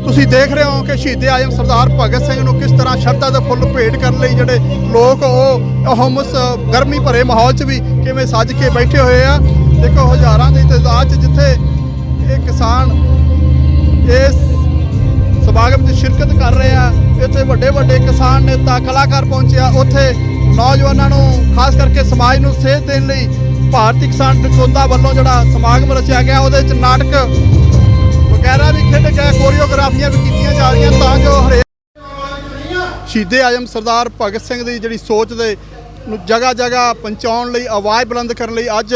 ਤੁਸੀਂ ਦੇਖ ਰਹੇ ਹੋ ਕਿ ਸ਼ਹੀਦ ਆਜ਼ਮ ਸਰਦਾਰ ਭਗਤ ਸਿੰਘ ਨੂੰ ਕਿਸ ਤਰ੍ਹਾਂ ਸ਼ਰਧਾ ਦੇ ਫੁੱਲ ਭੇਟ ਕਰਨ ਲਈ ਜਿਹੜੇ ਲੋਕ ਉਹ ਹਮਸ ਗਰਮੀ ਭਰੇ ਮਾਹੌਲ 'ਚ ਵੀ ਕਿਵੇਂ ਸੱਜ ਕੇ ਬੈਠੇ ਹੋਏ ਆ। ਦੇਖੋ ਹਜ਼ਾਰਾਂ ਦੀ ਤਾਦਾਦ 'ਚ ਜਿੱਥੇ ਇਹ ਕਿਸਾਨ ਇਸ ਸਮਾਗਮ 'ਚ शिरकत कर रहे हैं, इतने ਵੱਡੇ ਵੱਡੇ किसान नेता कलाकार पहुंचे, उत्थे नौजवानों ਨੂੰ खास करके समाज ਨੂੰ सेध देने ਲਈ भारतीय किसान डकौंदा ਵੱਲੋਂ ਜਿਹੜਾ ਸਮਾਗਮ ਰਚਿਆ ਗਿਆ ਉਹਦੇ 'ਚ ਨਾਟਕ वगैरह भी खेडे गए, कोरियोग्राफियां भी कीतियां जा रही हैं ਤਾਂ जो हरेक शहीद आजम सरदार भगत सिंह ਦੀ ਜਿਹੜੀ ਸੋਚ ਦੇ ਨੂੰ ਜਗ੍ਹਾ ਜਗ੍ਹਾ ਪਹੁੰਚਾਉਣ ਲਈ ਆਵਾਜ਼ ਬੁਲੰਦ ਕਰਨ ਲਈ ਅੱਜ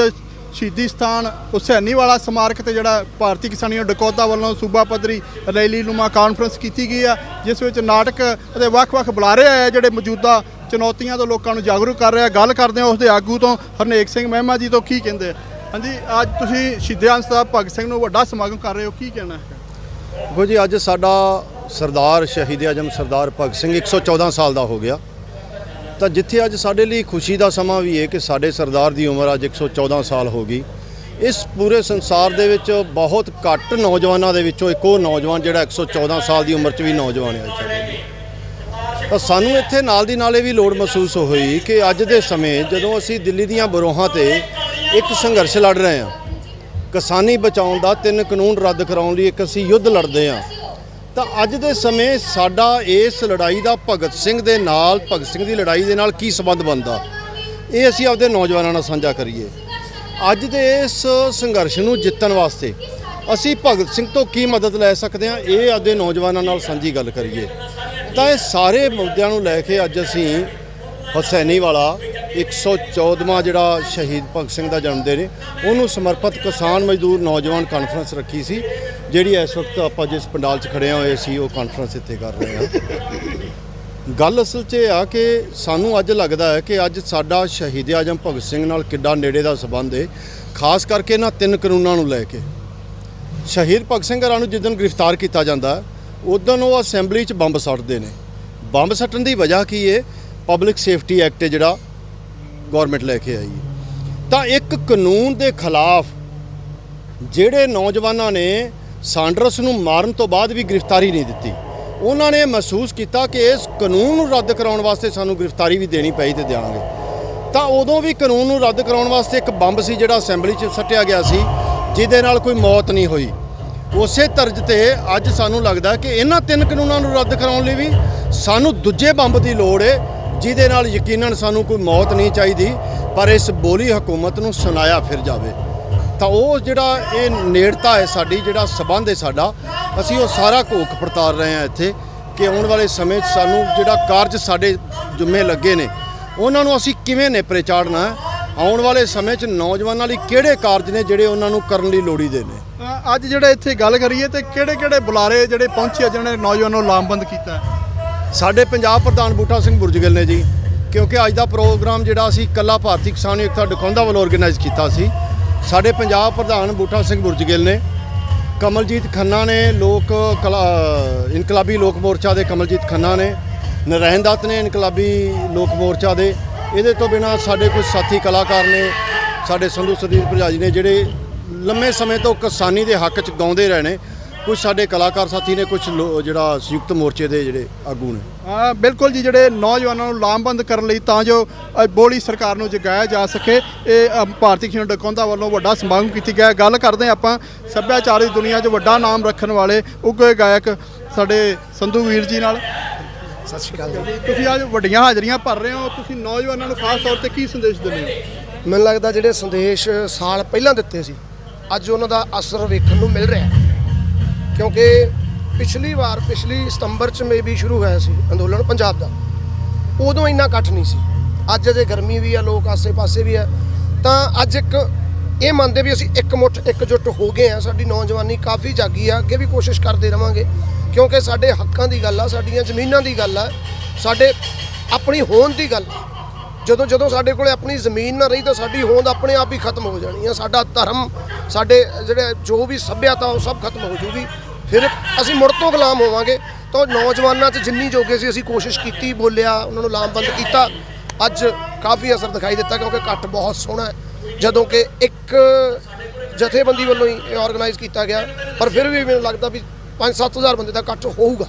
ਸ਼ਹੀਦੀ ਸਥਾਨ ਹੁਸੈਨੀਵਾਲਾ ਸਮਾਰਕ ਤੇ ਜਿਹੜਾ ਭਾਰਤੀ ਕਿਸਾਨੀ ਡਕੌਂਦਾ ਵੱਲੋਂ ਸੂਬਾ ਪੱਧਰੀ ਰੈਲੀਨੁਮਾ ਕਾਨਫਰੰਸ ਕੀਤੀ ਗਈ ਆ, ਜਿਸ ਵਿੱਚ ਨਾਟਕ ਅਤੇ ਵੱਖ-ਵੱਖ ਬੁਲਾਰੇ ਆਏ ਜਿਹੜੇ ਮੌਜੂਦਾ ਚੁਣੌਤੀਆਂ ਤੋਂ ਲੋਕਾਂ ਨੂੰ ਜਾਗਰੂਕ ਕਰ ਰਹੇ ਆ। ਗੱਲ ਕਰਦੇ ਹਾਂ ਉਸ ਦੇ ਆਗੂ ਤੋਂ, ਹਰਨੇਕ ਸਿੰਘ ਮਹਿਮਾ ਜੀ ਤੋਂ, ਕੀ ਕਹਿੰਦੇ ਆ? ਹਾਂਜੀ, ਅੱਜ ਤੁਸੀਂ ਸ਼ਹੀਦ ਆਜ਼ਮ ਸਰਦਾਰ ਭਗਤ ਸਿੰਘ ਨੂੰ ਵੱਡਾ ਸਮਾਗਮ ਕਰ ਰਹੇ ਹੋ, ਕੀ ਕਹਿਣਾ ਹੈ? ਦੇਖੋ ਜੀ, ਅੱਜ ਸਾਡਾ ਸਰਦਾਰ ਸ਼ਹੀਦ ਆਜ਼ਮ ਸਰਦਾਰ ਭਗਤ ਸਿੰਘ 114 ਸਾਲ ਦਾ ਹੋ ਗਿਆ, ਤਾਂ ਜਿੱਥੇ ਅੱਜ ਸਾਡੇ ਲਈ ਖੁਸ਼ੀ ਦਾ ਸਮਾਂ ਵੀ ਹੈ ਕਿ ਸਾਡੇ ਸਰਦਾਰ ਦੀ ਉਮਰ ਅੱਜ 114 ਸਾਲ ਹੋ ਗਈ। ਇਸ ਪੂਰੇ ਸੰਸਾਰ ਦੇ ਵਿੱਚ ਬਹੁਤ ਘੱਟ ਨੌਜਵਾਨਾਂ ਦੇ ਵਿੱਚੋਂ ਇੱਕ ਉਹ ਨੌਜਵਾਨ ਜਿਹੜਾ 114 ਸਾਲ ਦੀ ਉਮਰ 'ਚ ਵੀ ਨੌਜਵਾਨ ਹੈ ਸਾਡੇ ਲਈ। ਤਾਂ ਸਾਨੂੰ ਇੱਥੇ ਨਾਲ ਦੀ ਨਾਲੇ ਵੀ ਲੋੜ ਮਹਿਸੂਸ ਹੋਈ ਕਿ ਅੱਜ ਦੇ ਸਮੇਂ ਜਦੋਂ ਅਸੀਂ ਦਿੱਲੀ ਦੀਆਂ ਬਰੋਹਾਂ ਤੇ ਇੱਕ ਸੰਘਰਸ਼ ਲੜ ਰਹੇ ਹਾਂ, ਕਿਸਾਨੀ ਬਚਾਉਣ ਦਾ 3 ਕਾਨੂੰਨ ਰੱਦ ਕਰਾਉਣ ਲਈ ਇੱਕ ਅਸੀਂ ਯੁੱਧ ਲੜਦੇ ਹਾਂ, ਤਾਂ ਅੱਜ ਦੇ ਸਮੇਂ ਸਾਡਾ ਇਸ ਲੜਾਈ ਦਾ ਭਗਤ ਸਿੰਘ ਦੇ ਨਾਲ, ਭਗਤ ਸਿੰਘ ਦੀ ਲੜਾਈ ਦੇ ਨਾਲ ਕੀ ਸੰਬੰਧ ਬਣਦਾ, ਇਹ ਅਸੀਂ ਆਪਦੇ ਨੌਜਵਾਨਾਂ ਨਾਲ ਸਾਂਝਾ ਕਰੀਏ। ਅੱਜ ਦੇ ਇਸ ਸੰਘਰਸ਼ ਨੂੰ ਜਿੱਤਣ ਵਾਸਤੇ ਅਸੀਂ ਭਗਤ ਸਿੰਘ ਤੋਂ ਕੀ ਮਦਦ ਲੈ ਸਕਦੇ ਹਾਂ, ਇਹ ਆਪਦੇ ਨੌਜਵਾਨਾਂ ਨਾਲ ਸਾਂਝੀ ਗੱਲ ਕਰੀਏ। ਤਾਂ ਇਹ ਸਾਰੇ ਮੁੱਦਿਆਂ ਨੂੰ ਲੈ ਕੇ ਅੱਜ ਅਸੀਂ ਹੁਸੈਨੀਵਾਲਾ 114ਵਾਂ ਜਿਹੜਾ ਸ਼ਹੀਦ ਭਗਤ ਸਿੰਘ ਦਾ ਜਨਮ ਦਿਨ ਉਹਨੂੰ ਸਮਰਪਿਤ ਕਿਸਾਨ ਮਜ਼ਦੂਰ ਨੌਜਵਾਨ ਕਾਨਫਰੰਸ ਰੱਖੀ ਸੀ, ਜਿਹੜੀ ਇਸ ਵਕਤ ਆਪਾਂ ਜਿਸ ਪੰਡਾਲ 'ਚ ਖੜੇ ਹੋਏ ਸੀ ਉਹ ਕਾਨਫਰੰਸ ਇੱਥੇ ਕਰ ਰਹੇ ਹਾਂ। ਗੱਲ ਅਸਲ 'ਚ ਇਹ ਆ ਕਿ ਸਾਨੂੰ ਅੱਜ ਲੱਗਦਾ ਹੈ ਕਿ ਅੱਜ ਸਾਡਾ ਸ਼ਹੀਦ ਆਜ਼ਮ ਭਗਤ ਸਿੰਘ ਨਾਲ ਕਿੱਡਾ ਨੇੜੇ ਦਾ ਸੰਬੰਧ ਹੈ, ਖਾਸ ਕਰਕੇ ਇਹਨਾਂ 3 ਕਾਨੂੰਨਾਂ ਨੂੰ ਲੈ ਕੇ। ਸ਼ਹੀਦ ਭਗਤ ਸਿੰਘ ਹੋਰਾਂ ਨੂੰ ਜਿੱਦਣ ਗ੍ਰਿਫਤਾਰ ਕੀਤਾ ਜਾਂਦਾ ਉਦੋਂ ਉਹ ਅਸੈਂਬਲੀ 'ਚ ਬੰਬ ਸੁੱਟਦੇ ਨੇ। ਬੰਬ ਸੁੱਟਣ ਦੀ ਵਜ੍ਹਾ ਕੀ ਹੈ? ਪਬਲਿਕ ਸੇਫਟੀ ਐਕਟ ਜਿਹੜਾ ਗੌਰਮੈਂਟ ਲੈ ਕੇ ਆਈ ਹੈ। ਤਾਂ ਇੱਕ ਕਾਨੂੰਨ ਦੇ ਖਿਲਾਫ ਜਿਹੜੇ ਨੌਜਵਾਨਾਂ ਨੇ ਸਾਂਡਰਸ ਨੂੰ ਮਾਰਨ ਤੋਂ ਬਾਅਦ ਵੀ ਗ੍ਰਿਫਤਾਰੀ ਨਹੀਂ ਦਿੱਤੀ, ਉਹਨਾਂ ਨੇ ਮਹਿਸੂਸ ਕੀਤਾ ਕਿ ਇਸ ਕਾਨੂੰਨ ਨੂੰ ਰੱਦ ਕਰਾਉਣ ਵਾਸਤੇ ਸਾਨੂੰ ਗ੍ਰਿਫਤਾਰੀ ਵੀ ਦੇਣੀ ਪਈ ਤੇ ਦੇਵਾਂਗੇ। ਤਾਂ ਉਦੋਂ ਵੀ ਕਾਨੂੰਨ ਨੂੰ ਰੱਦ ਕਰਾਉਣ ਵਾਸਤੇ ਇੱਕ ਬੰਬ ਸੀ ਜਿਹੜਾ ਅਸੈਂਬਲੀ 'ਚ ਸੁੱਟਿਆ ਗਿਆ ਸੀ, ਜਿਹਦੇ ਨਾਲ ਕੋਈ ਮੌਤ ਨਹੀਂ ਹੋਈ। ਉਸੇ ਤਰਜ਼ ਤੇ ਅੱਜ ਸਾਨੂੰ ਲੱਗਦਾ ਕਿ ਇਹਨਾਂ 3 ਕਾਨੂੰਨਾਂ ਨੂੰ ਰੱਦ ਕਰਾਉਣ ਲਈ ਵੀ ਸਾਨੂੰ ਦੂਜੇ ਬੰਬ ਦੀ ਲੋੜ ਹੈ, ਜਿਹਦੇ ਨਾਲ ਯਕੀਨਨ ਸਾਨੂੰ ਕੋਈ ਮੌਤ ਨਹੀਂ ਚਾਹੀਦੀ, ਪਰ ਇਸ ਬੋਲੀ ਹਕੂਮਤ ਨੂੰ ਸੁਣਾਇਆ ਫਿਰ ਜਾਵੇ। ਤਾਂ ਉਹ ਜਿਹੜਾ ਇਹ ਨੇੜਤਾ ਹੈ ਸਾਡੀ, ਜਿਹੜਾ ਸਬੰਧ ਹੈ ਸਾਡਾ, ਅਸੀਂ ਉਹ ਸਾਰਾ ਘੋਖ ਪੜਤਾਲ ਰਹੇ ਹਾਂ ਇੱਥੇ ਕਿ ਆਉਣ ਵਾਲੇ ਸਮੇਂ 'ਚ ਸਾਨੂੰ ਜਿਹੜਾ ਕਾਰਜ ਸਾਡੇ ਜੁੰਮੇ ਲੱਗੇ ਨੇ ਉਹਨਾਂ ਨੂੰ ਅਸੀਂ ਕਿਵੇਂ ਨੇਪਰੇ ਚਾੜਨਾ ਹੈ। ਆਉਣ ਵਾਲੇ ਸਮੇਂ 'ਚ ਨੌਜਵਾਨਾਂ ਲਈ ਕਿਹੜੇ ਕਾਰਜ ਨੇ ਜਿਹੜੇ ਉਹਨਾਂ ਨੂੰ ਕਰਨ ਲਈ ਲੋੜੀਂਦੇ ਨੇ। ਅੱਜ ਜਿਹੜੇ ਇੱਥੇ ਗੱਲ ਕਰੀਏ ਤੇ ਕਿਹੜੇ ਬੁਲਾਰੇ ਜਿਹੜੇ ਪਹੁੰਚੇ ਜਿਹਨਾਂ ਨੇ ਨੌਜਵਾਨਾਂ ਨੂੰ ਲਾਮਬੰਦ ਕੀਤਾ? ਸਾਡੇ ਪੰਜਾਬ ਪ੍ਰਧਾਨ ਬੂਟਾ ਸਿੰਘ ਬੁਰਜਗਿੱਲ ਨੇ ਜੀ, ਕਿਉਂਕਿ ਅੱਜ ਦਾ ਪ੍ਰੋਗਰਾਮ ਜਿਹੜਾ ਅਸੀਂ ਇਕੱਲਾ ਭਾਰਤੀ ਕਿਸਾਨ ਏਕਤਾ ਡਕੌਂਦਾ ਵੱਲੋਂ ਆਰਗੇਨਾਈਜ਼ ਕੀਤਾ ਸੀ। ਸਾਡੇ ਪੰਜਾਬ ਪ੍ਰਧਾਨ ਬੂਟਾ ਸਿੰਘ ਬੁਰਜਗਿੱਲ ਨੇ, ਕਮਲਜੀਤ ਖੰਨਾ ਨੇ, ਇਨਕਲਾਬੀ ਲੋਕ ਮੋਰਚਾ ਦੇ ਕਮਲਜੀਤ ਖੰਨਾ ਨੇ, ਨਰੈਣ ਦੱਤ ਨੇ ਇਨਕਲਾਬੀ ਲੋਕ ਮੋਰਚਾ ਦੇ। ਇਹਦੇ ਤੋਂ ਬਿਨਾਂ ਸਾਡੇ ਕੁਝ ਸਾਥੀ ਕਲਾਕਾਰ ਨੇ, ਸਾਡੇ ਸੰਧੂ ਸਰਦੀਪ ਭਰਜਾਈ ਨੇ, ਜਿਹੜੇ ਲੰਮੇ ਸਮੇਂ ਤੋਂ ਕਿਸਾਨੀ ਦੇ ਹੱਕ 'ਚ ਗਾਉਂਦੇ ਰਹੇ ਨੇ। ਕੁਝ ਸਾਡੇ ਕਲਾਕਾਰ ਸਾਥੀ ਨੇ, ਕੁਝ ਜਿਹੜਾ ਸੰਯੁਕਤ ਮੋਰਚੇ ਦੇ ਜਿਹੜੇ ਆਗੂ ਨੇ। ਬਿਲਕੁਲ ਜੀ, ਜਿਹੜੇ ਨੌਜਵਾਨਾਂ ਨੂੰ ਲਾਮਬੰਦ ਕਰਨ ਲਈ ਤਾਂ ਜੋ ਬੋਲੀ ਸਰਕਾਰ ਨੂੰ ਜਗਾਇਆ ਜਾ ਸਕੇ, ਇਹ ਭਾਰਤੀ ਕਿਸਾਨ ਡਕੌਂਦਾ ਵੱਲੋਂ ਵੱਡਾ ਸਮਾਗਮ ਕੀਤਾ ਗਿਆ। ਗੱਲ ਕਰਦੇ ਆਪਾਂ ਸੱਭਿਆਚਾਰ ਦੀ ਦੁਨੀਆ 'ਚ ਵੱਡਾ ਨਾਮ ਰੱਖਣ ਵਾਲੇ ਉੱਘੇ ਗਾਇਕ ਸਾਡੇ ਸੰਧੂ ਵੀਰ ਜੀ ਨਾਲ। ਸਤਿ ਸ਼੍ਰੀ ਅਕਾਲ ਜੀ। ਤੁਸੀਂ ਅੱਜ ਵੱਡੀਆਂ ਹਾਜ਼ਰੀਆਂ ਭਰ ਰਹੇ ਹੋ, ਤੁਸੀਂ ਨੌਜਵਾਨਾਂ ਨੂੰ ਖਾਸ ਤੌਰ ਤੇ ਕੀ ਸੰਦੇਸ਼ ਦਿੰਦੇ ਹੋ? ਮੈਨੂੰ ਲੱਗਦਾ ਜਿਹੜੇ ਸੰਦੇਸ਼ ਸਾਲ ਪਹਿਲਾਂ ਦਿੱਤੇ ਸੀ, ਅੱਜ ਉਹਨਾਂ ਦਾ ਅਸਰ ਵੇਖਣ ਨੂੰ ਮਿਲ ਰਿਹਾ, ਕਿਉਂਕਿ ਪਿਛਲੀ ਸਤੰਬਰ 'ਚ ਮੇਬੀ ਸ਼ੁਰੂ ਹੋਇਆ ਸੀ ਅੰਦੋਲਨ ਪੰਜਾਬ ਦਾ, ਉਦੋਂ ਇੰਨਾ ਇਕੱਠ ਨਹੀਂ ਸੀ। ਅੱਜ ਜੇ ਗਰਮੀ ਵੀ ਆ, ਲੋਕ ਆਸੇ-ਪਾਸੇ ਵੀ ਆ, ਤਾਂ ਅੱਜ ਇੱਕ ਇਹ ਮੰਨਦੇ ਵੀ ਅਸੀਂ ਇਕਜੁੱਟ ਹੋ ਗਏ ਆ। ਸਾਡੀ ਨੌਜਵਾਨੀ ਕਾਫੀ ਜਾਗੀ ਆ, ਅੱਗੇ ਵੀ ਕੋਸ਼ਿਸ਼ ਕਰਦੇ ਰਵਾਂਗੇ, ਕਿਉਂਕਿ ਸਾਡੇ ਹੱਕਾਂ ਦੀ ਗੱਲ ਆ, ਸਾਡੀਆਂ ਜ਼ਮੀਨਾਂ ਦੀ ਗੱਲ ਆ, ਸਾਡੇ ਆਪਣੀ ਹੋਂਦ ਦੀ ਗੱਲ ਆ। ਜਦੋਂ ਸਾਡੇ ਕੋਲ ਆਪਣੀ ਜ਼ਮੀਨ ਨਾ ਰਹੀ ਤਾਂ ਸਾਡੀ ਹੋਂਦ ਆਪਣੇ ਆਪ ਹੀ ਖਤਮ ਹੋ ਜਾਣੀ ਆ। ਸਾਡਾ ਧਰਮ, ਸਾਡੇ ਜਿਹੜੇ ਜੋ ਵੀ ਸੱਭਿਅਤਾ ਉਹ ਸਭ ਖਤਮ ਹੋ ਜੂਗੀ, ਫਿਰ ਅਸੀਂ ਮੁੜ ਤੋਂ ਗੁਲਾਮ ਹੋਵਾਂਗੇ। ਤਾਂ ਨੌਜਵਾਨਾਂ 'ਚ ਜਿੰਨੀ ਜੋਗੇ ਸੀ ਅਸੀਂ ਕੋਸ਼ਿਸ਼ ਕੀਤੀ, ਬੋਲਿਆ, ਉਹਨਾਂ ਨੂੰ ਲਾਮਬੰਦ ਕੀਤਾ। ਅੱਜ ਕਾਫੀ ਅਸਰ ਦਿਖਾਈ ਦਿੱਤਾ, ਕਿਉਂਕਿ ਇਕੱਠ ਬਹੁਤ ਸੋਹਣਾ ਹੈ, ਜਦੋਂ ਕਿ ਇੱਕ ਜਥੇਬੰਦੀ ਵੱਲੋਂ ਹੀ ਇਹ ਆਰਗੇਨਾਈਜ਼ ਕੀਤਾ ਗਿਆ। ਪਰ ਫਿਰ ਵੀ ਮੈਨੂੰ ਲੱਗਦਾ ਵੀ 5-7 ਹਜ਼ਾਰ ਬੰਦੇ ਦਾ ਇਕੱਠ ਹੋਊਗਾ,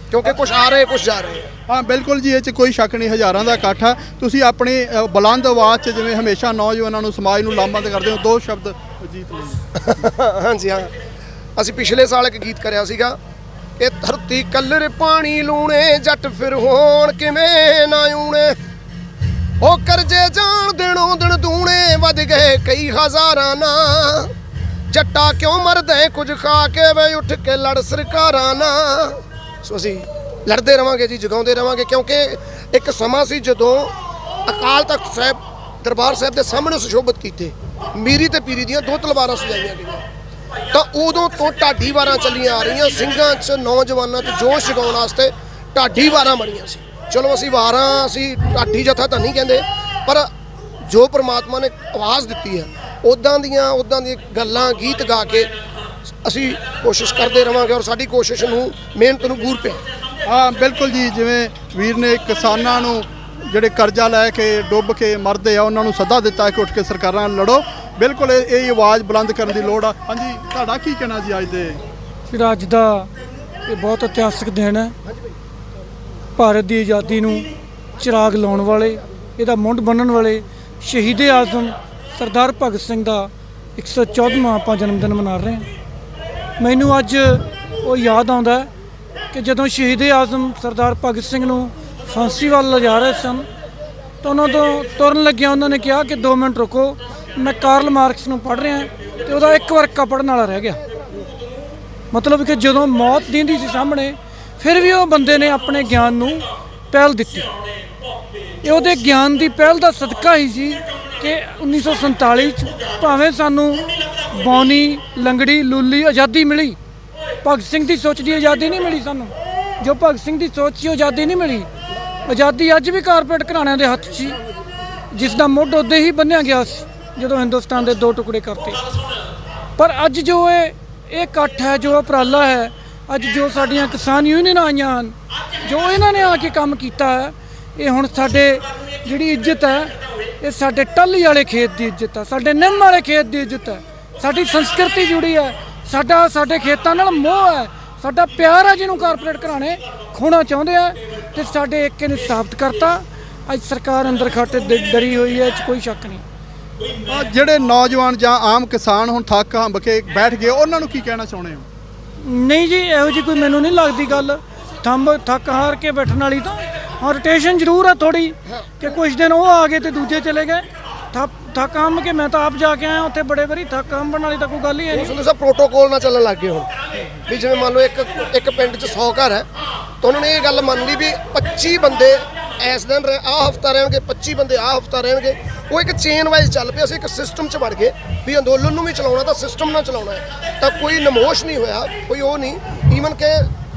ਕਿਉਂਕਿ ਕੁਝ ਆ ਰਹੇ ਕੁਝ ਜਾ ਰਹੇ ਆ। ਹਾਂ ਬਿਲਕੁਲ ਜੀ, ਇਹ 'ਚ ਕੋਈ ਸ਼ੱਕ ਨਹੀਂ, ਹਜ਼ਾਰਾਂ ਦਾ ਇਕੱਠ ਆ। ਤੁਸੀਂ ਆਪਣੀ ਬੁਲੰਦ ਆਵਾਜ਼ 'ਚ ਜਿਵੇਂ ਹਮੇਸ਼ਾ ਨੌਜਵਾਨਾਂ ਨੂੰ, ਸਮਾਜ ਨੂੰ ਲਾਮਬੰਦ ਕਰਦੇ ਹੋ, 2 ਸ਼ਬਦ ਅਜੀਤ ਲਈ। ਹਾਂਜੀ ਹਾਂ, ਅਸੀਂ ਪਿਛਲੇ ਸਾਲ ਇੱਕ ਗੀਤ ਕਰਿਆ ਸੀਗਾ ਕਿ ਧਰਤੀ ਕਲਰ ਪਾਣੀ ਲੂਣੇ, ਜੱਟ ਫਿਰ ਹੋਣ ਕਿਵੇਂ ਨਾ ਊਣੇ, ਉਹ ਕਰਜ਼ੇ ਜਾਣ ਦਿਨੋਂ ਦਿਨ ਦੂਣੇ, ਵੱਧ ਗਏ ਕਈ ਹਜ਼ਾਰਾਂ ਨਾ, ਜੱਟਾ ਕਿਉਂ ਮਰਦਾ ਏ ਕੁਝ ਖਾ ਕੇ ਵੇ, ਉੱਠ ਕੇ ਲੜ ਸਰਕਾਰਾਂ ਨਾ। ਸੋ ਅਸੀਂ ਲੜਦੇ ਰਵਾਂਗੇ ਜੀ, ਜਗਾਉਂਦੇ ਰਵਾਂਗੇ, ਕਿਉਂਕਿ ਇੱਕ ਸਮਾਂ ਸੀ ਜਦੋਂ ਅਕਾਲ ਤਖਤ ਸਾਹਿਬ ਦਰਬਾਰ ਸਾਹਿਬ ਦੇ ਸਾਹਮਣੇ ਸੁਸ਼ੋਭਿਤ ਕੀਤੇ, ਮੀਰੀ ਤੇ ਪੀਰੀ ਦੀਆਂ 2 ਤਲਵਾਰਾਂ ਸਜਾਈਆਂ ਗਈਆਂ, ਤਾਂ ਉਦੋਂ ਤੋਂ ਢਾਡੀ ਵਾਰਾਂ ਚੱਲੀਆਂ ਆ ਰਹੀਆਂ, ਸਿੰਘਾਂ 'ਚ ਨੌਜਵਾਨਾਂ 'ਚ ਜੋਸ਼ ਜਗਾਉਣ ਵਾਸਤੇ ਢਾਡੀ ਵਾਰਾਂ ਬਣੀਆਂ ਸੀ। ਚਲੋ ਅਸੀਂ ਵਾਰਾਂ, ਅਸੀਂ ਢਾਡੀ ਜਥਾ ਤਾਂ ਨਹੀਂ ਕਹਿੰਦੇ, ਪਰ ਜੋ ਪ੍ਰਮਾਤਮਾ ਨੇ ਆਵਾਜ਼ ਦਿੱਤੀ ਹੈ ਉੱਦਾਂ ਦੀਆਂ ਗੱਲਾਂ ਗੀਤ ਗਾ ਕੇ ਅਸੀਂ ਕੋਸ਼ਿਸ਼ ਕਰਦੇ ਰਵਾਂਗੇ, ਔਰ ਸਾਡੀ ਕੋਸ਼ਿਸ਼ ਨੂੰ, ਮਿਹਨਤ ਨੂੰ ਬੂਰ ਪਿਆ। ਹਾਂ ਬਿਲਕੁਲ ਜੀ, ਜਿਵੇਂ ਵੀਰ ਨੇ ਕਿਸਾਨਾਂ ਨੂੰ ਜਿਹੜੇ ਕਰਜ਼ਾ ਲੈ ਕੇ ਡੁੱਬ ਕੇ ਮਰਦੇ ਆ, ਉਹਨਾਂ ਨੂੰ ਸੱਦਾ ਦਿੱਤਾ ਕਿ ਉੱਠ ਕੇ ਸਰਕਾਰਾਂ ਨਾਲ ਲੜੋ। ਬਿਲਕੁਲ ਇਹ ਆਵਾਜ਼ ਬੁਲੰਦ ਕਰਨ ਦੀ ਲੋੜ ਆ। ਹਾਂਜੀ, ਤੁਹਾਡਾ ਕੀ ਕਹਿਣਾ ਜੀ ਅੱਜ ਦੇ? ਜਿਹੜਾ ਅੱਜ ਦਾ ਇਹ ਬਹੁਤ ਇਤਿਹਾਸਕ ਦਿਨ ਹੈ, ਭਾਰਤ ਦੀ ਆਜ਼ਾਦੀ ਨੂੰ ਚਿਰਾਗ ਲਾਉਣ ਵਾਲੇ, ਇਹਦਾ ਮੁੱਢ ਬੰਨ੍ਹਣ ਵਾਲੇ ਸ਼ਹੀਦੇ ਆਜ਼ਮ ਸਰਦਾਰ ਭਗਤ ਸਿੰਘ ਦਾ 114ਵਾਂ ਆਪਾਂ ਜਨਮ ਦਿਨ ਮਨਾ ਰਹੇ ਹਾਂ। ਮੈਨੂੰ ਅੱਜ ਉਹ ਯਾਦ ਆਉਂਦਾ ਕਿ ਜਦੋਂ ਸ਼ਹੀਦੇ ਆਜ਼ਮ ਸਰਦਾਰ ਭਗਤ ਸਿੰਘ ਨੂੰ ਫਾਂਸੀ ਵੱਲ ਲਿਜਾ ਰਹੇ ਸਨ, ਤਾਂ ਉਹਨਾਂ ਤੋਂ ਤੁਰਨ ਲੱਗਿਆ ਉਹਨਾਂ ਨੇ ਕਿਹਾ ਕਿ 2 ਮਿੰਟ ਰੁਕੋ, ਮੈਂ ਕਾਰਲ ਮਾਰਕਸ ਨੂੰ ਪੜ੍ਹ ਰਿਹਾ, ਤੇ ਉਹਦਾ ਇੱਕ ਵਰਕਾ ਪੜ੍ਹਨ ਵਾਲਾ ਰਹਿ ਗਿਆ। ਮਤਲਬ ਕਿ ਜਦੋਂ ਮੌਤ ਦਿੰਦੀ ਸੀ ਸਾਹਮਣੇ, ਫਿਰ ਵੀ ਉਹ ਬੰਦੇ ਨੇ ਆਪਣੇ ਗਿਆਨ ਨੂੰ ਪਹਿਲ ਦਿੱਤੀ। ਇਹ ਉਹਦੇ ਗਿਆਨ ਦੀ ਪਹਿਲ ਦਾ ਸਦਕਾ ਹੀ ਸੀ ਕਿ 1947 'ਚ ਭਾਵੇਂ ਸਾਨੂੰ ਬੌਨੀ, ਲੰਗੜੀ, ਲੂਲੀ ਆਜ਼ਾਦੀ ਮਿਲੀ, ਭਗਤ ਸਿੰਘ ਦੀ ਸੋਚ ਦੀ ਆਜ਼ਾਦੀ ਨਹੀਂ ਮਿਲੀ ਸਾਨੂੰ। ਜੋ ਭਗਤ ਸਿੰਘ ਦੀ ਸੋਚ ਸੀ ਆਜ਼ਾਦੀ ਨਹੀਂ ਮਿਲੀ। ਆਜ਼ਾਦੀ ਅੱਜ ਵੀ ਕਾਰਪੋਰੇਟ ਘਰਾਣਿਆਂ ਦੇ ਹੱਥ 'ਚ ਸੀ, ਜਿਸ ਦਾ ਮੁੱਢ ਉਦੋਂ ਹੀ ਬੰਨ੍ਹਿਆ ਗਿਆ ਸੀ ਜਦੋਂ ਹਿੰਦੁਸਤਾਨ ਦੇ 2 ਟੁਕੜੇ ਕਰਤੇ। ਪਰ ਅੱਜ ਜੋ ਇਹ ਇਕੱਠ ਹੈ, ਜੋ ਉਪਰਾਲਾ ਹੈ, ਅੱਜ ਜੋ ਸਾਡੀਆਂ ਕਿਸਾਨ ਯੂਨੀਅਨਾਂ ਆਈਆਂ ਹਨ, ਜੋ ਇਹਨਾਂ ਨੇ ਆ ਕੇ ਕੰਮ ਕੀਤਾ ਹੈ, ਇਹ ਹੁਣ ਸਾਡੇ ਜਿਹੜੀ ਇੱਜ਼ਤ ਹੈ, ਇਹ ਸਾਡੇ ਟੱਲੀ ਵਾਲੇ ਖੇਤ ਦੀ ਇੱਜ਼ਤ ਹੈ, ਸਾਡੇ ਨਿੰਮ ਵਾਲੇ ਖੇਤ ਦੀ ਇੱਜ਼ਤ ਹੈ, ਸਾਡੀ ਸੰਸਕ੍ਰਿਤੀ ਜੁੜੀ ਹੈ, ਸਾਡੇ ਖੇਤਾਂ ਨਾਲ ਮੋਹ ਹੈ, ਸਾਡਾ ਪਿਆਰ ਹੈ, ਜਿਹਨੂੰ ਕਾਰਪੋਰੇਟ ਘਰਾਣੇ ਖੋਣਾ ਚਾਹੁੰਦੇ ਆ। ਤੇ ਸਾਡੇ ਏਕੇ ਨੇ ਸਾਬਤ ਕਰਤਾ। ਅੱਜ ਸਰਕਾਰ ਅੰਦਰ ਖਾਤੇ ਡਰੀ ਹੋਈ ਹੈ, ਇਹ 'ਚ ਕੋਈ ਸ਼ੱਕ ਨਹੀਂ। ਜਿਹੜੇ ਨੌਜਵਾਨ ਜਾਂ ਆਮ ਕਿਸਾਨ ਹੁਣ ਥੱਕ ਹੰਬ ਕੇ ਬੈਠ ਗਏ, ਉਹਨਾਂ ਨੂੰ ਕੀ ਕਹਿਣਾ ਚਾਹੁੰਦੇ ਹੋ? ਨਹੀਂ ਜੀ, ਇਹੋ ਜਿਹੀ ਕੋਈ ਮੈਨੂੰ ਨਹੀਂ ਲੱਗਦੀ ਗੱਲ। ਥੱਕ ਹਾਰ ਕੇ ਬੈਠਣ ਵਾਲੀ ਤਾਂ ਹਾਂ, ਰੋਟੇਸ਼ਨ ਜ਼ਰੂਰ ਹੈ ਥੋੜੀ, ਕਿ ਕੁਝ ਦਿਨ ਉਹ ਆ ਗਏ ਤੇ ਦੂਜੇ ਚਲੇ ਗਏ। ਥੱਕ ਹੰਬ ਕੇ ਮੈਂ ਤਾਂ ਆਪ ਜਾ ਕੇ ਆਇਆ ਉੱਥੇ, ਬੜੇ ਵਾਰੀ ਥੱਕ ਹੰਬਣ ਵਾਲੀ ਤਾਂ ਕੋਈ ਗੱਲ ਹੀ ਹੈ ਨਹੀਂ। ਸੰਧੂ ਸਾਹਿਬ ਪ੍ਰੋਟੋਕੋਲ ਨਾਲ ਚੱਲਣ ਲੱਗ ਗਏ ਹੁਣ, ਵੀ ਜਿਵੇਂ ਮੰਨ ਲਓ ਇੱਕ ਪਿੰਡ 'ਚ 100 ਘਰ ਹੈ, ਤਾਂ ਉਹਨਾਂ ਨੇ ਇਹ ਗੱਲ ਮੰਨ ਲਈ ਵੀ 25 ਬੰਦੇ ਇਸ ਦਿਨ ਆਹ ਹਫਤਾ ਰਹਿਣਗੇ, 25 ਬੰਦੇ ਆਹ ਹਫਤਾ ਰਹਿਣਗੇ। ਉਹ ਇੱਕ ਚੇਨ ਵਾਈਜ਼ ਚੱਲ ਪਿਆ। ਅਸੀਂ ਇੱਕ ਸਿਸਟਮ 'ਚ ਵੜ ਗਏ ਵੀ ਅੰਦੋਲਨ ਨੂੰ ਵੀ ਚਲਾਉਣਾ ਤਾਂ ਸਿਸਟਮ ਨਾਲ ਚਲਾਉਣਾ ਹੈ, ਤਾਂ ਕੋਈ ਨਮੋਸ਼ ਨਹੀਂ ਹੋਇਆ, ਕੋਈ ਉਹ ਨਹੀਂ। ਈਵਨ ਕਿ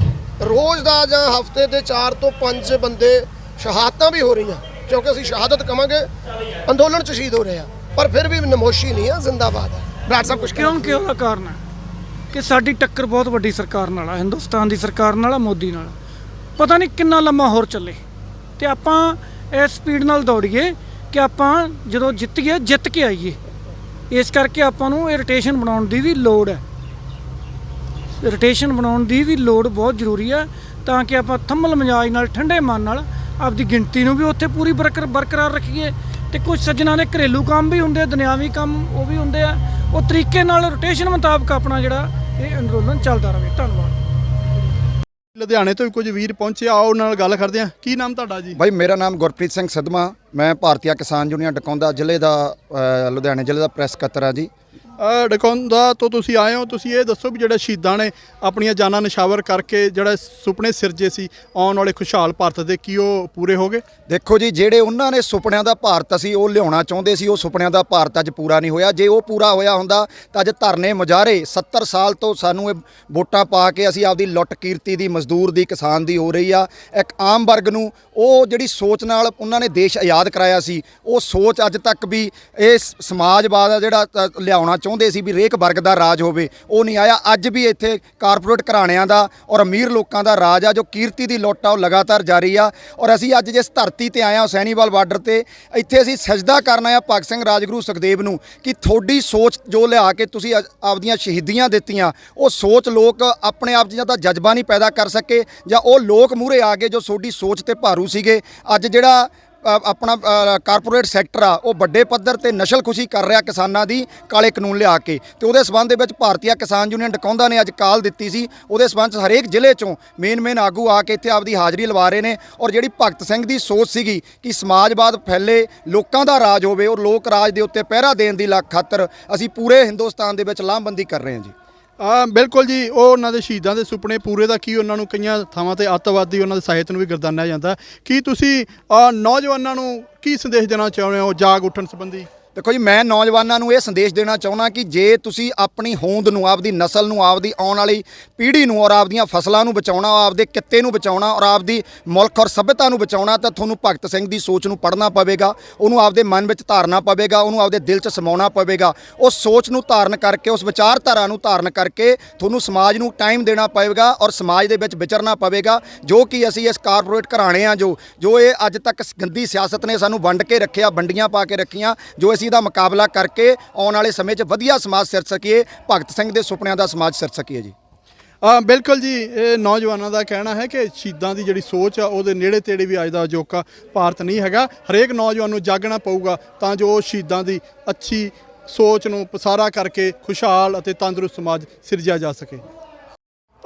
ਰੋਜ਼ ਦਾ ਜਾਂ ਹਫਤੇ ਦੇ 4 ਤੋਂ 5 ਬੰਦੇ ਸ਼ਹਾਦਤਾਂ ਵੀ ਹੋ ਰਹੀਆਂ, ਕਿਉਂਕਿ ਅਸੀਂ ਸ਼ਹਾਦਤ ਕਵਾਂਗੇ, ਅੰਦੋਲਨ 'ਚ ਸ਼ਹੀਦ ਹੋ ਰਹੇ ਆ, ਪਰ ਫਿਰ ਵੀ ਨਮੋਸ਼ੀ ਨਹੀਂ ਆ, ਜ਼ਿੰਦਾਬਾਦ ਹੈ। ਬਰਾੜ ਸਾਹਿਬ ਕੁਝ ਕਿਉਂਕਿ ਉਹਦਾ ਕਾਰਨ ਹੈ ਕਿ ਸਾਡੀ ਟੱਕਰ ਬਹੁਤ ਵੱਡੀ ਸਰਕਾਰ ਨਾਲ ਆ, ਹਿੰਦੁਸਤਾਨ ਦੀ ਸਰਕਾਰ ਨਾਲ ਆ, ਮੋਦੀ ਨਾਲ। ਪਤਾ ਨਹੀਂ ਕਿੰਨਾ ਲੰਮਾ ਹੋਰ ਚੱਲੇ, ਤੇ ਆਪਾਂ ਇਸ ਸਪੀਡ ਨਾਲ ਦੌੜੀਏ ਕਿ ਆਪਾਂ ਜਦੋਂ ਜਿੱਤ ਗਏ ਜਿੱਤ ਕੇ ਆਈਏ। ਇਸ ਕਰਕੇ ਆਪਾਂ ਨੂੰ ਇਹ ਰੋਟੇਸ਼ਨ ਬਣਾਉਣ ਦੀ ਵੀ ਲੋੜ ਹੈ। ਰੋਟੇਸ਼ਨ ਬਣਾਉਣ ਦੀ ਵੀ ਲੋੜ ਬਹੁਤ ਜ਼ਰੂਰੀ ਹੈ, ਤਾਂ ਕਿ ਆਪਾਂ ਥੰਮਲ ਮਜਾਜ ਨਾਲ, ਠੰਡੇ ਮਨ ਨਾਲ ਆਪਦੀ ਗਿਣਤੀ ਨੂੰ ਵੀ ਉੱਥੇ ਪੂਰੀ ਬਰਕਰਾਰ ਰੱਖੀਏ। ਤੇ ਕੁਝ ਸੱਜਣਾਂ ਦੇ ਘਰੇਲੂ ਕੰਮ ਵੀ ਹੁੰਦੇ, ਦੁਨਿਆਵੀ ਕੰਮ ਉਹ ਵੀ ਹੁੰਦੇ ਆ, ਉਹ ਤਰੀਕੇ ਨਾਲ ਰੋਟੇਸ਼ਨ ਮੁਤਾਬਕ ਆਪਣਾ ਜਿਹੜਾ ਇਹ ਅੰਦੋਲਨ ਚੱਲਦਾ ਰਹੇ। ਧੰਨਵਾਦ। ਲੁਧਿਆਣੇ ਤੋਂ ਵੀ ਕੁਝ ਵੀਰ ਪਹੁੰਚੇ, ਆਓ ਉਹਨਾਂ ਨਾਲ ਗੱਲ ਕਰਦੇ ਹਾਂ। ਕੀ ਨਾਮ ਤੁਹਾਡਾ ਜੀ? ਭਾਈ ਮੇਰਾ ਨਾਮ ਗੁਰਪ੍ਰੀਤ ਸਿੰਘ ਸਿੱਧਵਾਂ, ਮੈਂ ਭਾਰਤੀ ਕਿਸਾਨ ਯੂਨੀਅਨ ਡਕੌਂਦਾ ਜ਼ਿਲ੍ਹੇ ਦਾ ਲੁਧਿਆਣੇ ਜ਼ਿਲ੍ਹੇ ਦਾ ਪ੍ਰੈਸ ਸਕੱਤਰ ਆ ਜੀ। ਡਕੌਂਦਾ ਤੋਂ ਤੁਸੀਂ ਆਏ ਹੋ, ਤੁਸੀਂ ਇਹ ਦੱਸੋ ਵੀ ਜਿਹੜੇ ਸ਼ਹੀਦਾਂ ਨੇ ਆਪਣੀਆਂ ਜਾਨਾਂ ਨਿਸ਼ਾਵਰ ਕਰਕੇ ਜਿਹੜੇ ਸੁਪਨੇ ਸਿਰਜੇ ਸੀ ਆਉਣ ਵਾਲੇ ਖੁਸ਼ਹਾਲ ਭਾਰਤ ਦੇ, ਕੀ ਉਹ ਪੂਰੇ ਹੋ ਗਏ? ਦੇਖੋ ਜੀ, ਜਿਹੜੇ ਉਹਨਾਂ ਨੇ ਸੁਪਨਿਆਂ ਦਾ ਭਾਰਤ ਅਸੀਂ ਉਹ ਲਿਆਉਣਾ ਚਾਹੁੰਦੇ ਸੀ, ਉਹ ਸੁਪਨਿਆਂ ਦਾ ਭਾਰਤ ਅੱਜ ਪੂਰਾ ਨਹੀਂ ਹੋਇਆ। ਜੇ ਉਹ ਪੂਰਾ ਹੋਇਆ ਹੁੰਦਾ ਤਾਂ ਅੱਜ ਧਰਨੇ ਮੁਜ਼ਾਹਰੇ 70 ਸਾਲ ਤੋਂ ਸਾਨੂੰ ਇਹ ਵੋਟਾਂ ਪਾ ਕੇ ਅਸੀਂ ਆਪਦੀ ਲੁੱਟ ਕੀਰਤੀ ਦੀ, ਮਜ਼ਦੂਰ ਦੀ, ਕਿਸਾਨ ਦੀ ਹੋ ਰਹੀ ਆ। ਇੱਕ ਆਮ ਵਰਗ ਨੂੰ ਉਹ ਜਿਹੜੀ ਸੋਚ ਨਾਲ ਉਹਨਾਂ ਨੇ ਦੇਸ਼ ਆਜ਼ਾਦ ਕਰਾਇਆ ਸੀ, ਉਹ ਸੋਚ ਅੱਜ ਤੱਕ ਵੀ ਇਹ ਸਮਾਜਵਾਦ ਆ ਜਿਹੜਾ ਲਿਆਉਣਾ ਚਾਹੁੰਦੇ ਸੀ ਵੀ ਹਰੇਕ ਵਰਗ ਦਾ ਰਾਜ ਹੋਵੇ, ਉਹ ਨਹੀਂ ਆਇਆ। ਅੱਜ ਵੀ ਇੱਥੇ ਕਾਰਪੋਰੇਟ ਘਰਾਣਿਆਂ ਦਾ ਔਰ ਅਮੀਰ ਲੋਕਾਂ ਦਾ ਰਾਜ ਆ, ਜੋ ਕੀਰਤੀ ਦੀ ਲੁੱਟ ਆ ਉਹ ਲਗਾਤਾਰ ਜਾਰੀ ਆ। ਔਰ ਅਸੀਂ ਅੱਜ ਜਿਸ ਧਰਤੀ ਤੇ ਆਏ ਹਾਂ ਹੁਸੈਨੀਵਾਲ ਬਾਰਡਰ ਤੇ, ਇੱਥੇ ਅਸੀਂ ਸਜਦਾ ਕਰਨਾ ਆ ਭਗਤ ਸਿੰਘ ਰਾਜਗੁਰੂ ਸੁਖਦੇਵ ਨੂੰ ਕਿ ਤੁਹਾਡੀ ਸੋਚ ਜੋ ਲਿਆ ਕੇ ਤੁਸੀਂ ਆਪਦੀਆਂ ਸ਼ਹੀਦੀਆਂ ਦਿੱਤੀਆਂ, ਉਹ ਸੋਚ ਲੋਕ ਆਪਣੇ ਆਪ 'ਚ ਜਾਂ ਤਾਂ ਜਜ਼ਬਾ ਨਹੀਂ ਪੈਦਾ ਕਰ ਸਕੇ, ਜਾਂ ਉਹ ਲੋਕ ਮੂਹਰੇ ਆ ਗਏ ਜੋ ਤੁਹਾਡੀ ਸੋਚ ਤੇ ਭਾਰੂ ਸੀਗੇ। ਅੱਜ ਜਿਹੜਾ ਆਪਣਾ ਕਾਰਪੋਰੇਟ ਸੈਕਟਰ ਆ ਉਹ ਵੱਡੇ ਪੱਧਰ ਤੇ ਨਸ਼ਲਖੁਸ਼ੀ ਕਰ ਰਿਹਾ ਕਿਸਾਨਾਂ ਦੀ ਕਾਲੇ ਕਾਨੂੰਨ ਲਿਆ ਕੇ, ਤੇ ਉਹਦੇ ਸਬੰਧ ਦੇ ਵਿੱਚ ਭਾਰਤੀ ਕਿਸਾਨ ਯੂਨੀਅਨ ਡਕੌਂਦਾ ਨੇ ਅੱਜ ਕਾਲ ਦਿੱਤੀ ਸੀ। ਉਹਦੇ ਸਬੰਧ 'ਚ ਹਰੇਕ ਜ਼ਿਲ੍ਹੇ 'ਚੋਂ ਮੇਨ ਆਗੂ ਆ ਕੇ ਇੱਥੇ ਆਪਦੀ ਹਾਜ਼ਰੀ ਲਵਾ ਰਹੇ ਨੇ। ਔਰ ਜਿਹੜੀ ਭਗਤ ਸਿੰਘ ਦੀ ਸੋਚ ਸੀਗੀ ਕਿ ਸਮਾਜਵਾਦ ਫੈਲੇ, ਲੋਕਾਂ ਦਾ ਰਾਜ ਹੋਵੇ, ਔਰ ਲੋਕ ਰਾਜ ਦੇ ਉੱਤੇ ਪਹਿਰਾ ਦੇਣ ਦੀ ਖਾਤਰ ਅਸੀਂ ਪੂਰੇ ਹਿੰਦੁਸਤਾਨ ਦੇ ਵਿੱਚ ਲਾਮਬੰਦੀ ਕਰ ਰਹੇ ਹਾਂ ਜੀ। ਬਿਲਕੁਲ ਜੀ, ਉਹ ਉਹਨਾਂ ਦੇ ਸ਼ਹੀਦਾਂ ਦੇ ਸੁਪਨੇ ਪੂਰੇ ਦਾ ਕੀ, ਉਹਨਾਂ ਨੂੰ ਕਈਆਂ ਥਾਵਾਂ ਤੇ ਅੱਤਵਾਦੀ ਉਹਨਾਂ ਦੇ ਸਾਹਿਤ ਨੂੰ ਵੀ ਗਰਦਾਨਿਆ ਜਾਂਦਾ। ਕੀ ਤੁਸੀਂ ਨੌਜਵਾਨਾਂ ਨੂੰ ਕੀ ਸੰਦੇਸ਼ ਦੇਣਾ ਚਾਹੁੰਦੇ ਹੋ ਜਾਗ ਉੱਠਣ ਸੰਬੰਧੀ? ਦੇਖੋ ਜੀ, ਮੈਂ ਨੌਜਵਾਨਾਂ ਨੂੰ ਇਹ ਸੰਦੇਸ਼ ਦੇਣਾ ਚਾਹੁੰਦਾ ਕਿ ਜੇ ਤੁਸੀਂ ਆਪਣੀ ਹੋਂਦ ਨੂੰ, ਆਪਦੀ ਨਸਲ ਨੂੰ, ਆਪਦੀ ਆਉਣ ਵਾਲੀ ਪੀੜ੍ਹੀ ਨੂੰ ਔਰ ਆਪਦੀਆਂ ਫਸਲਾਂ ਨੂੰ ਬਚਾਉਣਾ, ਆਪਦੇ ਕਿੱਤੇ ਨੂੰ ਬਚਾਉਣਾ ਔਰ ਆਪਦੀ ਮੁਲਕ ਔਰ ਸੱਭਿਅਤਾ ਨੂੰ ਬਚਾਉਣਾ, ਤਾਂ ਤੁਹਾਨੂੰ ਭਗਤ ਸਿੰਘ ਦੀ ਸੋਚ ਨੂੰ ਪੜ੍ਹਨਾ ਪਵੇਗਾ, ਉਹਨੂੰ ਆਪਦੇ ਮਨ ਵਿੱਚ ਧਾਰਨਾ ਪਵੇਗਾ, ਉਹਨੂੰ ਆਪਦੇ ਦਿਲ 'ਚ ਸਮਾਉਣਾ ਪਵੇਗਾ। ਉਸ ਸੋਚ ਨੂੰ ਧਾਰਨ ਕਰਕੇ, ਉਸ ਵਿਚਾਰਧਾਰਾ ਨੂੰ ਧਾਰਨ ਕਰਕੇ ਤੁਹਾਨੂੰ ਸਮਾਜ ਨੂੰ ਟਾਈਮ ਦੇਣਾ ਪਵੇਗਾ ਔਰ ਸਮਾਜ ਦੇ ਵਿੱਚ ਵਿਚਰਨਾ ਪਵੇਗਾ। ਜੋ ਕਿ ਅਸੀਂ ਇਸ ਕਾਰਪੋਰੇਟ ਘਰਾਣੇ ਆ ਜੋ ਇਹ ਅੱਜ ਤੱਕ ਗੰਦੀ ਸਿਆਸਤ ਨੇ ਸਾਨੂੰ ਵੰਡ ਕੇ ਰੱਖਿਆ, ਵੰਡੀਆਂ ਪਾ ਕੇ ਰੱਖੀਆਂ, ਜੋ ਅਸੀਂ ਦਾ ਮੁਕਾਬਲਾ ਕਰਕੇ ਆਉਣ ਵਾਲੇ ਸਮੇਂ 'ਚ ਵਧੀਆ ਸਮਾਜ ਸਿਰ ਸਕੀਏ, ਭਗਤ ਸਿੰਘ ਦੇ ਸੁਪਨਿਆਂ ਦਾ ਸਮਾਜ ਸਿਰ ਸਕੀਏ ਜੀ। ਬਿਲਕੁਲ ਜੀ, ਇਹ ਨੌਜਵਾਨਾਂ ਦਾ ਕਹਿਣਾ ਹੈ ਕਿ ਸ਼ਹੀਦਾਂ ਦੀ ਜਿਹੜੀ ਸੋਚ ਆ ਉਹਦੇ ਨੇੜੇ ਤੇੜੇ ਵੀ ਅੱਜ ਦਾ ਅਜੋਕਾ ਭਾਰਤ ਨਹੀਂ ਹੈਗਾ। ਹਰੇਕ ਨੌਜਵਾਨ ਨੂੰ ਜਾਗਣਾ ਪਊਗਾ ਤਾਂ ਜੋ ਉਹ ਸ਼ਹੀਦਾਂ ਦੀ ਅੱਛੀ ਸੋਚ ਨੂੰ ਪਸਾਰਾ ਕਰਕੇ ਖੁਸ਼ਹਾਲ ਅਤੇ ਤੰਦਰੁਸਤ ਸਮਾਜ ਸਿਰਜਿਆ ਜਾ ਸਕੇ।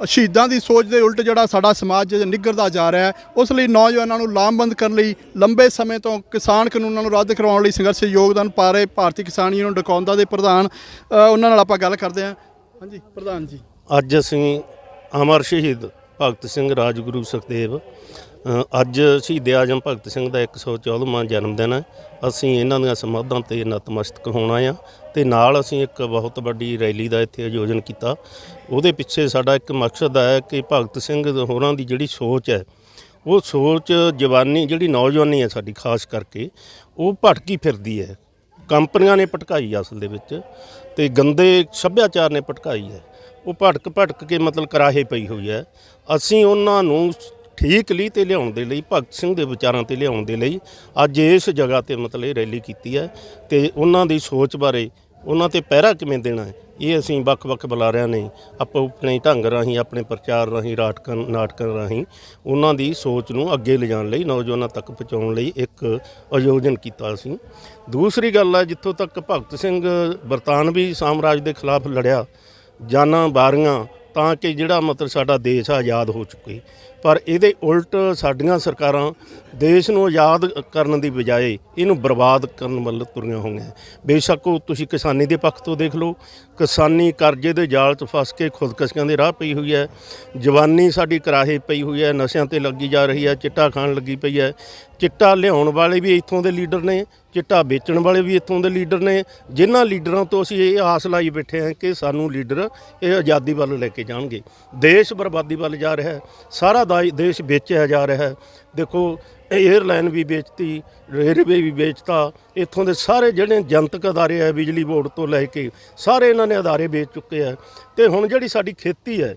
ਸ਼ਹੀਦਾਂ ਦੀ ਸੋਚ ਦੇ ਉਲਟ ਜਿਹੜਾ ਸਾਡਾ ਸਮਾਜ ਨਿੱਘਰਦਾ ਜਾ ਰਿਹਾ ਹੈ, ਉਸ ਲਈ ਨੌਜਵਾਨਾਂ ਨੂੰ ਲਾਮਬੰਦ ਕਰਨ ਲਈ ਲੰਬੇ ਸਮੇਂ ਤੋਂ ਕਿਸਾਨ ਕਾਨੂੰਨਾਂ ਨੂੰ ਰੱਦ ਕਰਵਾਉਣ ਲਈ ਸੰਘਰਸ਼ ਯੋਗਦਾਨ ਪਾ ਰਹੇ ਭਾਰਤੀ ਕਿਸਾਨ ਯੂਨੀਅਨ ਡਕੌਂਦਾ ਦੇ ਪ੍ਰਧਾਨ, ਉਹਨਾਂ ਨਾਲ ਆਪਾਂ ਗੱਲ ਕਰਦੇ ਹਾਂ। ਹਾਂਜੀ ਪ੍ਰਧਾਨ ਜੀ, ਅੱਜ ਅਸੀਂ ਅਮਰ ਸ਼ਹੀਦ ਭਗਤ ਸਿੰਘ ਰਾਜਗੁਰੂ ਸੁਖਦੇਵ, ਅੱਜ ਸ਼ਹੀਦ ਆਜਮ ਭਗਤ ਸਿੰਘ ਦਾ 114ਵਾਂ ਜਨਮ ਦਿਨ ਹੈ। ਅਸੀਂ ਇਹਨਾਂ ਦੀਆਂ ਸਮਾਧਾਂ 'ਤੇ ਨਤਮਸਤਕ ਹੋਣਾ ਆ, ਅਤੇ ਨਾਲ ਅਸੀਂ ਇੱਕ ਬਹੁਤ ਵੱਡੀ ਰੈਲੀ ਦਾ ਇੱਥੇ ਆਯੋਜਨ ਕੀਤਾ। ਉਹਦੇ ਪਿੱਛੇ ਸਾਡਾ ਇੱਕ ਮਕਸਦ ਹੈ ਕਿ ਭਗਤ ਸਿੰਘ ਹੋਰਾਂ ਦੀ ਜਿਹੜੀ ਸੋਚ ਹੈ, ਉਹ ਸੋਚ ਜਵਾਨੀ, ਜਿਹੜੀ ਨੌਜਵਾਨੀ ਹੈ ਸਾਡੀ ਖਾਸ ਕਰਕੇ, ਉਹ ਭਟਕੀ ਫਿਰਦੀ ਹੈ। ਕੰਪਨੀਆਂ ਨੇ ਭਟਕਾਈ ਅਸਲ ਦੇ ਵਿੱਚ, ਅਤੇ ਗੰਦੇ ਸੱਭਿਆਚਾਰ ਨੇ ਭਟਕਾਈ ਹੈ। ਉਹ ਭਟਕ ਕੇ ਮਤਲਬ ਕਰਾਹੇ ਪਈ ਹੋਈ ਹੈ। ਅਸੀਂ ਉਹਨਾਂ ਨੂੰ ਠੀਕ ਲੀਹ 'ਤੇ ਲਿਆਉਣ ਦੇ ਲਈ, ਭਗਤ ਸਿੰਘ ਦੇ ਵਿਚਾਰਾਂ 'ਤੇ ਲਿਆਉਣ ਦੇ ਲਈ ਅੱਜ ਇਸ ਜਗ੍ਹਾ 'ਤੇ ਮਤਲਬ ਇਹ ਰੈਲੀ ਕੀਤੀ ਹੈ। ਅਤੇ ਉਹਨਾਂ ਦੀ ਸੋਚ ਬਾਰੇ, ਉਹਨਾਂ 'ਤੇ ਪਹਿਰਾ ਕਿਵੇਂ ਦੇਣਾ ਹੈ, ਇਹ ਅਸੀਂ ਵੱਖ-ਵੱਖ ਬੁਲਾਰਿਆਂ ਨੇ ਆਪੋ ਆਪਣੇ ਢੰਗ ਰਾਹੀਂ, ਆਪਣੇ ਪ੍ਰਚਾਰ ਰਾਹੀਂ, ਨਾਟਕਾਂ ਰਾਹੀਂ ਉਹਨਾਂ ਦੀ ਸੋਚ ਨੂੰ ਅੱਗੇ ਲਿਜਾਣ ਲਈ, ਨੌਜਵਾਨਾਂ ਤੱਕ ਪਹੁੰਚਾਉਣ ਲਈ ਇੱਕ ਆਯੋਜਨ ਕੀਤਾ ਸੀ। ਦੂਸਰੀ ਗੱਲ ਹੈ, ਜਿੱਥੋਂ ਤੱਕ ਭਗਤ ਸਿੰਘ ਬਰਤਾਨਵੀ ਸਾਮਰਾਜ ਦੇ ਖਿਲਾਫ ਲੜਿਆ, ਜਾਨਾਂ ਵਾਰੀਆਂ ਤਾਂ ਕਿ ਜਿਹੜਾ ਮਤਲਬ ਸਾਡਾ ਦੇਸ਼ ਆਜ਼ਾਦ ਹੋ ਚੁੱਕੇ, ਪਰ ਇਹਦੇ ਉਲਟ ਸਾਡੀਆਂ ਸਰਕਾਰਾਂ ਦੇਸ਼ ਨੂੰ ਆਜ਼ਾਦ ਕਰਨ ਦੀ ਬਜਾਏ ਇਹਨੂੰ ਬਰਬਾਦ ਕਰਨ ਵੱਲ ਤੁਰੀਆਂ ਹੋਈਆਂ। ਬੇਸ਼ੱਕ ਉਹ ਤੁਸੀਂ ਕਿਸਾਨੀ ਦੇ ਪੱਖ ਤੋਂ ਦੇਖ ਲਓ, ਕਿਸਾਨੀ ਕਰਜ਼ੇ ਦੇ ਜਾਲ 'ਚ ਫਸ ਕੇ ਖੁਦਕਸ਼ੀਆਂ ਦੇ ਰਾਹ ਪਈ ਹੋਈ ਹੈ। ਜਵਾਨੀ ਸਾਡੀ ਕਰਾਹੇ ਪਈ ਹੋਈ ਹੈ, ਨਸ਼ਿਆਂ 'ਤੇ ਲੱਗੀ ਜਾ ਰਹੀ ਹੈ, ਚਿੱਟਾ ਖਾਣ ਲੱਗੀ ਪਈ ਹੈ। ਚਿੱਟਾ ਲਿਆਉਣ ਵਾਲੇ ਵੀ ਇੱਥੋਂ ਦੇ ਲੀਡਰ ਨੇ, ਚਿੱਟਾ ਵੇਚਣ ਵਾਲੇ ਵੀ ਇੱਥੋਂ ਦੇ ਲੀਡਰ ਨੇ, ਜਿਨ੍ਹਾਂ ਲੀਡਰਾਂ ਤੋਂ ਅਸੀਂ ਇਹ ਆਸ ਲਾਈ ਬੈਠੇ ਹਾਂ ਕਿ ਸਾਨੂੰ ਲੀਡਰ ਇਹ ਆਜ਼ਾਦੀ ਵੱਲ ਲੈ ਕੇ ਜਾਣਗੇ। ਦੇਸ਼ ਬਰਬਾਦੀ ਵੱਲ ਜਾ ਰਿਹਾ ਹੈ, ਸਾਰਾ ਦੇਸ਼ ਵੇਚਿਆ ਜਾ ਰਿਹਾ ਹੈ। ਦੇਖੋ, ਏਅਰਲਾਈਨ ਵੀ ਵੇਚਤੀ, ਰੇਲਵੇ ਵੀ ਵੇਚਤਾ, ਇੱਥੋਂ ਦੇ ਸਾਰੇ ਜਿਹੜੇ ਜਨਤਕ ਅਦਾਰੇ ਹੈ, ਬਿਜਲੀ ਬੋਰਡ ਤੋਂ ਲੈ ਕੇ ਸਾਰੇ ਇਹਨਾਂ ਨੇ ਅਦਾਰੇ ਵੇਚ ਚੁੱਕੇ ਹੈ। ਅਤੇ ਹੁਣ ਜਿਹੜੀ ਸਾਡੀ ਖੇਤੀ ਹੈ,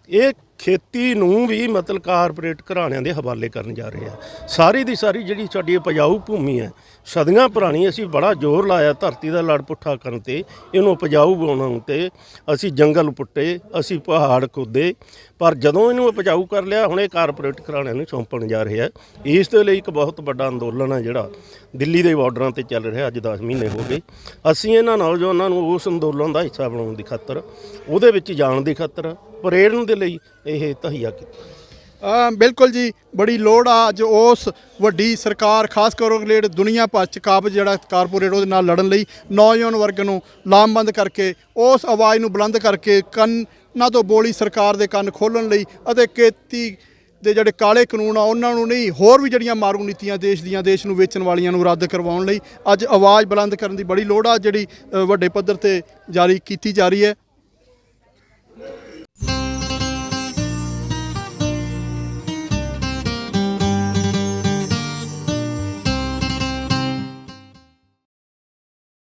ਇਹ ਖੇਤੀ ਨੂੰ ਵੀ ਮਤਲਬ ਕਾਰਪੋਰੇਟ ਘਰਾਣਿਆਂ ਦੇ ਹਵਾਲੇ ਕਰਨ ਜਾ ਰਹੇ ਆ। ਸਾਰੀ ਦੀ ਸਾਰੀ ਜਿਹੜੀ ਸਾਡੀ ਉਪਜਾਊ ਭੂਮੀ ਹੈ, ਸਦੀਆਂ ਪੁਰਾਣੀ, ਅਸੀਂ ਬੜਾ ਜ਼ੋਰ ਲਾਇਆ ਧਰਤੀ ਦਾ ਲੜ ਪੁੱਠਾ ਕਰਨ 'ਤੇ, ਇਹਨੂੰ ਉਪਜਾਊ ਬਣਾਉਣ 'ਤੇ। ਅਸੀਂ ਜੰਗਲ ਪੁੱਟੇ, ਅਸੀਂ ਪਹਾੜ ਖੋਦੇ, ਪਰ ਜਦੋਂ ਇਹਨੂੰ ਉਪਜਾਊ ਕਰ ਲਿਆ, ਹੁਣ ਇਹ ਕਾਰਪੋਰੇਟ ਘਰਾਣਿਆਂ ਨੂੰ ਸੌਂਪਣ ਜਾ ਰਿਹਾ। ਇਸ ਦੇ ਲਈ ਇੱਕ ਬਹੁਤ ਵੱਡਾ ਅੰਦੋਲਨ ਹੈ ਜਿਹੜਾ ਦਿੱਲੀ ਦੇ ਬਾਰਡਰਾਂ 'ਤੇ ਚੱਲ ਰਿਹਾ, ਅੱਜ 10 ਮਹੀਨੇ ਹੋ ਗਏ। ਅਸੀਂ ਇਹਨਾਂ ਨੌਜਵਾਨਾਂ ਨੂੰ ਉਸ ਅੰਦੋਲਨ ਦਾ ਹਿੱਸਾ ਬਣਾਉਣ ਦੀ ਖਾਤਰ, ਉਹਦੇ ਵਿੱਚ ਜਾਣ ਦੀ ਖਾਤਰ, ਪ੍ਰੇਰਣ ਦੇ ਲਈ ਇਹ ਤਹੀਆ ਕੀਤਾ। ਬਿਲਕੁਲ ਜੀ, ਬੜੀ ਲੋੜ ਆ ਅੱਜ ਉਸ ਵੱਡੀ ਸਰਕਾਰ, ਖਾਸ ਕਰਕੇ ਦੁਨੀਆ ਭਰ 'ਚ ਕਾਬਜ਼ ਜਿਹੜਾ ਕਾਰਪੋਰੇਟ, ਉਹਦੇ ਨਾਲ ਲੜਨ ਲਈ ਨੌਜਵਾਨ ਵਰਗ ਨੂੰ ਲਾਮਬੰਦ ਕਰਕੇ, ਉਸ ਆਵਾਜ਼ ਨੂੰ ਬੁਲੰਦ ਕਰਕੇ, ਕੰਨਾਂ ਤੋਂ ਬੋਲੀ ਸਰਕਾਰ ਦੇ ਕੰਨ ਖੋਲ੍ਹਣ ਲਈ, ਅਤੇ ਖੇਤੀ ਦੇ ਜਿਹੜੇ ਕਾਲੇ ਕਾਨੂੰਨ ਆ ਉਹਨਾਂ ਨੂੰ ਨਹੀਂ, ਹੋਰ ਵੀ ਜਿਹੜੀਆਂ ਮਾਰੂ ਨੀਤੀਆਂ ਦੇਸ਼ ਨੂੰ ਵੇਚਣ ਵਾਲੀਆਂ ਨੂੰ ਰੱਦ ਕਰਵਾਉਣ ਲਈ ਅੱਜ ਆਵਾਜ਼ ਬੁਲੰਦ ਕਰਨ ਦੀ ਬੜੀ ਲੋੜ ਆ, ਜਿਹੜੀ ਵੱਡੇ ਪੱਧਰ 'ਤੇ ਜਾਰੀ ਕੀਤੀ ਜਾ ਰਹੀ ਹੈ।